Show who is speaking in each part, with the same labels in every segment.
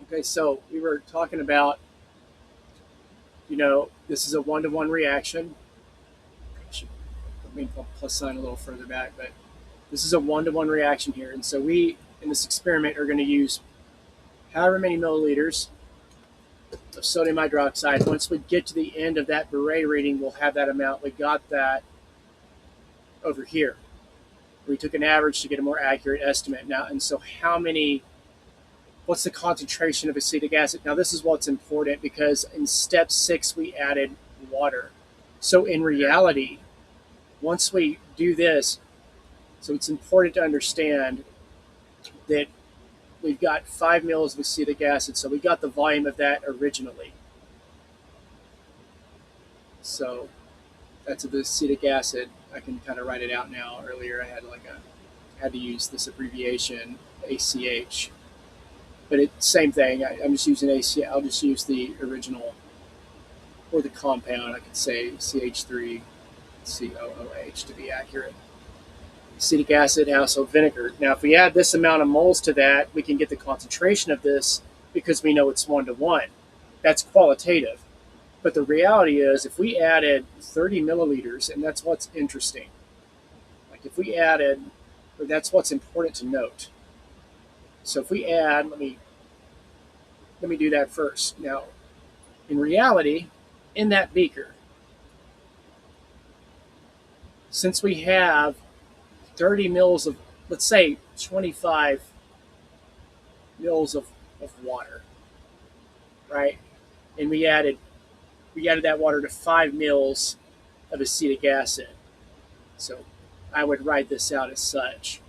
Speaker 1: Okay, so we were talking about, this is a one-to-one reaction. Let me plus sign a little further back, but this is a one-to-one reaction here. And so we, in this experiment, are going to use however many milliliters of sodium hydroxide. Once we get to the end of that buret reading, we'll have that amount. We got that over here. We took an average to get a more accurate estimate now. And so what's the concentration of acetic acid? Now, this is what's important because in step 6, we added water. So in reality, once we do this, so it's important to understand that we've got 5 mils of acetic acid. So we got the volume of that originally. So that's the acetic acid. I can kind of write it out now. Earlier I had to use this abbreviation ACH. But it's same thing. I'm just using ACH. I'll just use the original or the compound. I could say CH₃COOH to be accurate. Acetic acid, household vinegar. Now, if we add this amount of moles to that, we can get the concentration of this because we know it's 1-to-1. That's qualitative. But the reality is, if we added 30 milliliters, and that's what's interesting, like if we added, or that's what's important to note. So if we add, let me do that first. Now, in reality, in that beaker, since we have 30 mils of, let's say 25 mils of water, right? And we added that water to 5 mils of acetic acid. So I would write this out as such.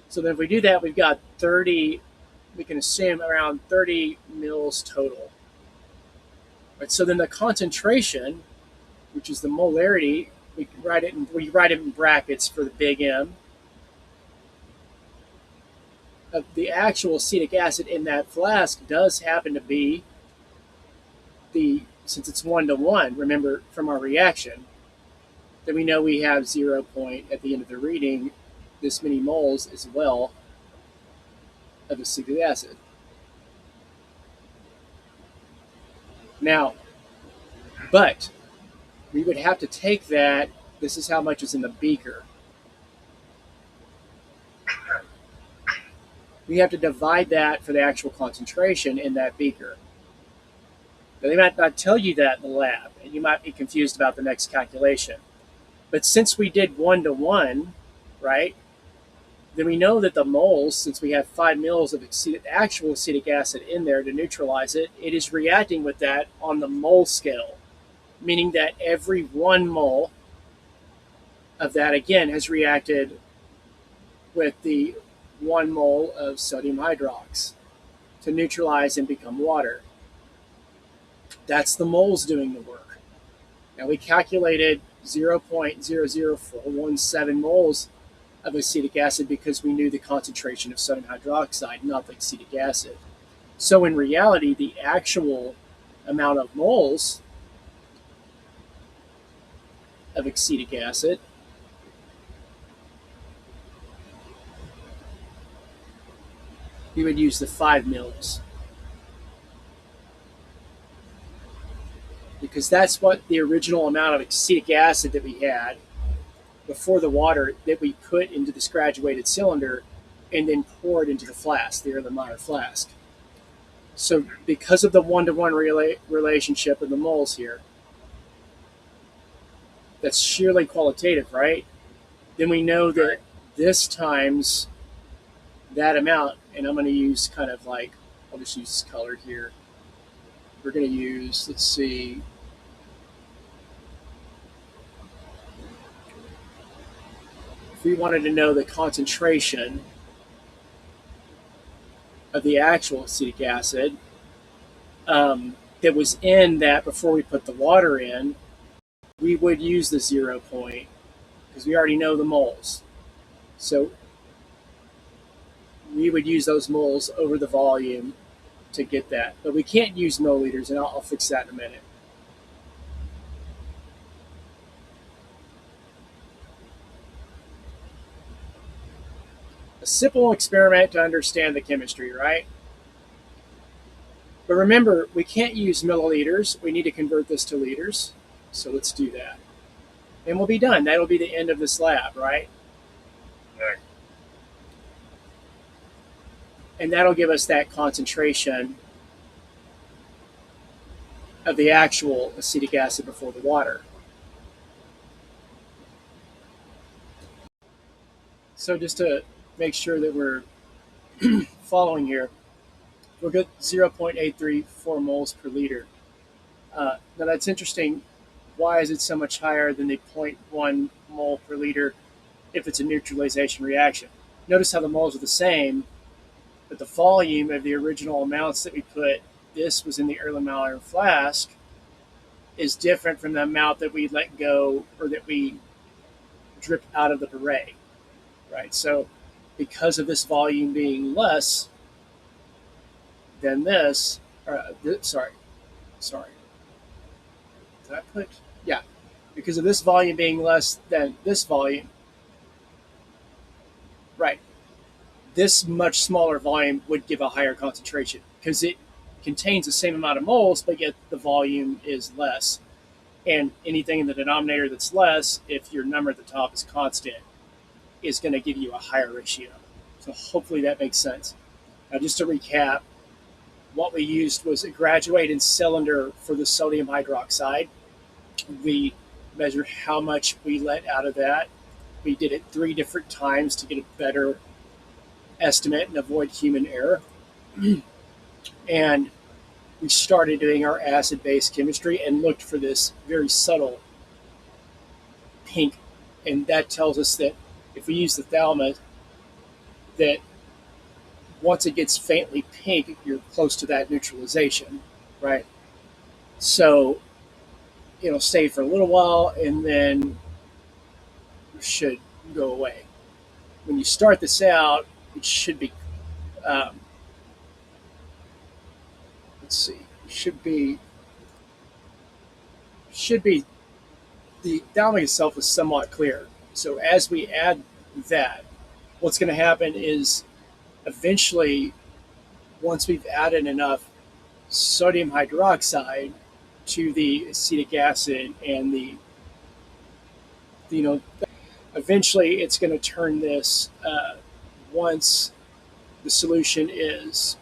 Speaker 1: So then if we do that, we've got 30, we can assume around 30 mils total. Right, so then the concentration, which is the molarity, we write it in brackets for the big M, of the actual acetic acid in that flask does happen to be since it's 1-to-1, remember from our reaction, then we know we have 0 point at the end of the reading, this many moles as well of acetic acid. Now, but we would have to take that, this is how much is in the beaker. We have to divide that for the actual concentration in that beaker. Now, they might not tell you that in the lab, and you might be confused about the next calculation. But since we did 1-to-1, right, then we know that the moles, since we have 5 mils of actual acetic acid in there to neutralize it, it is reacting with that on the mole scale, meaning that every 1 mole of that, again, has reacted with the 1 mole of sodium hydrox to neutralize and become water. That's the moles doing the work. Now we calculated 0.00417 moles of acetic acid because we knew the concentration of sodium hydroxide, not the acetic acid. So in reality, the actual amount of moles of acetic acid we would use the 5 mils. Because that's what the original amount of acetic acid that we had before the water that we put into this graduated cylinder and then poured into the flask, the Erlenmeyer flask. So because of the 1-to-1 relationship of the moles here, that's sheerly qualitative, right? Then we know that this times that amount, and I'm going to use kind of like, I'll just use this color here. We're going to use, let's see, if we wanted to know the concentration of the actual acetic acid that was in that before we put the water in, we would use the 0 point because we already know the moles. So we would use those moles over the volume to get that. But we can't use milliliters, and I'll fix that in a minute. simple experiment to understand the chemistry, right? But remember, we can't use milliliters. We need to convert this to liters. So let's do that. And we'll be done. That'll be the end of this lab, right?
Speaker 2: Right.
Speaker 1: And that'll give us that concentration of the actual acetic acid before the water. So just to make sure that we're following here, we'll get 0.834 moles per liter. Now that's interesting. Why is it so much higher than the zero point 0.1 mole per liter if it's a neutralization reaction? Notice how the moles are the same, but the volume of the original amounts that we put, this was in the Erlenmeyer flask, is different from the amount that we let go or that we drip out of the buret, right? So because of this volume being less than this, sorry, did I put, yeah, because of this volume being less than this volume, right, this much smaller volume would give a higher concentration because it contains the same amount of moles, but yet the volume is less. And anything in the denominator that's less, if your number at the top is constant, is going to give you a higher ratio. So hopefully that makes sense. Now, just to recap, what we used was a graduated cylinder for the sodium hydroxide. We measured how much we let out of that. We did it 3 different times to get a better estimate and avoid human error. And we started doing our acid-base chemistry and looked for this very subtle pink. And that tells us that if we use the phthalate, that once it gets faintly pink, you're close to that neutralization, right? So it'll stay for a little while and then it should go away. When you start this out, it should be, let's see, should be the phthalate itself is somewhat clear. So as we add that, what's going to happen is eventually, once we've added enough sodium hydroxide to the acetic acid and eventually it's going to turn this, once the solution is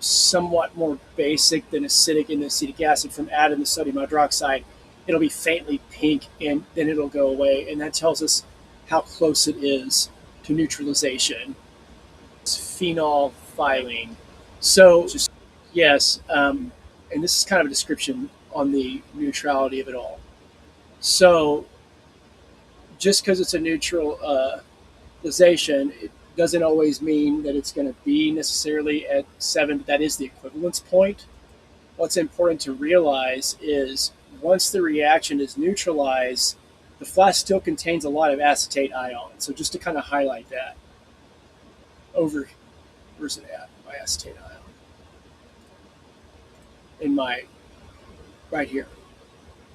Speaker 1: somewhat more basic than acidic in the acetic acid from adding the sodium hydroxide, it'll be faintly pink and then it'll go away. And that tells us how close it is to neutralization. It's phenolphthalein. So, yes, and this is kind of a description on the neutrality of it all. So, just because it's a neutralization, it doesn't always mean that it's going to be necessarily at 7, but that is the equivalence point. What's important to realize is once the reaction is neutralized, the flask still contains a lot of acetate ions. So just to kind of highlight that, where's it at? My acetate ion. Right here.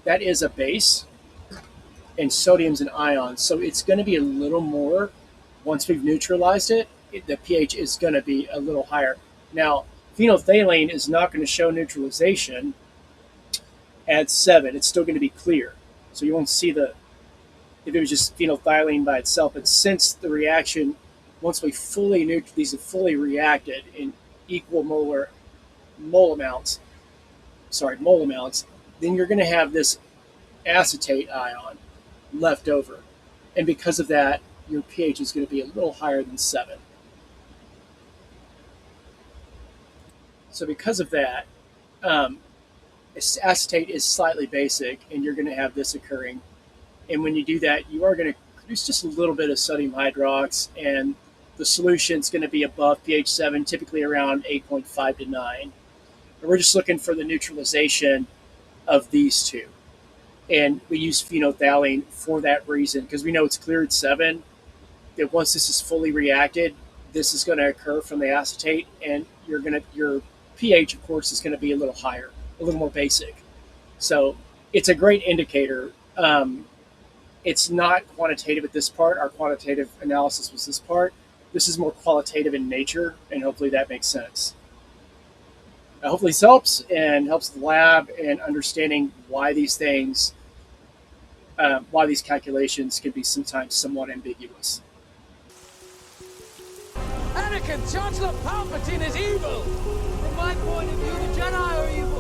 Speaker 1: That is a base, and sodium's an ion. So it's going to be a little more. Once we've neutralized it, the pH is going to be a little higher. Now, phenolphthalein is not going to show neutralization at 7. It's still going to be clear. So you won't see if it was just phenolphthalein by itself. But since the reaction, once these have fully reacted in equal mole amounts, then you're going to have this acetate ion left over. And because of that, your pH is going to be a little higher than 7. So because of that, acetate is slightly basic, and you're going to have this occurring. And when you do that, you are going to produce just a little bit of sodium hydrox, and the solution is going to be above pH 7, typically around 8.5 to 9. And we're just looking for the neutralization of these two. And we use phenolphthalein for that reason, because we know it's clear at 7, that once this is fully reacted, this is going to occur from the acetate, and your pH, of course, is going to be a little higher, a little more basic. So it's a great indicator. It's not quantitative at this part. Our quantitative analysis was this part, This is more qualitative in nature, and hopefully that makes sense. Hopefully this helps and helps the lab in understanding why these things, why these calculations can be sometimes somewhat ambiguous.
Speaker 2: Anakin, Chancellor Palpatine is evil! From my point of view, the Jedi are evil.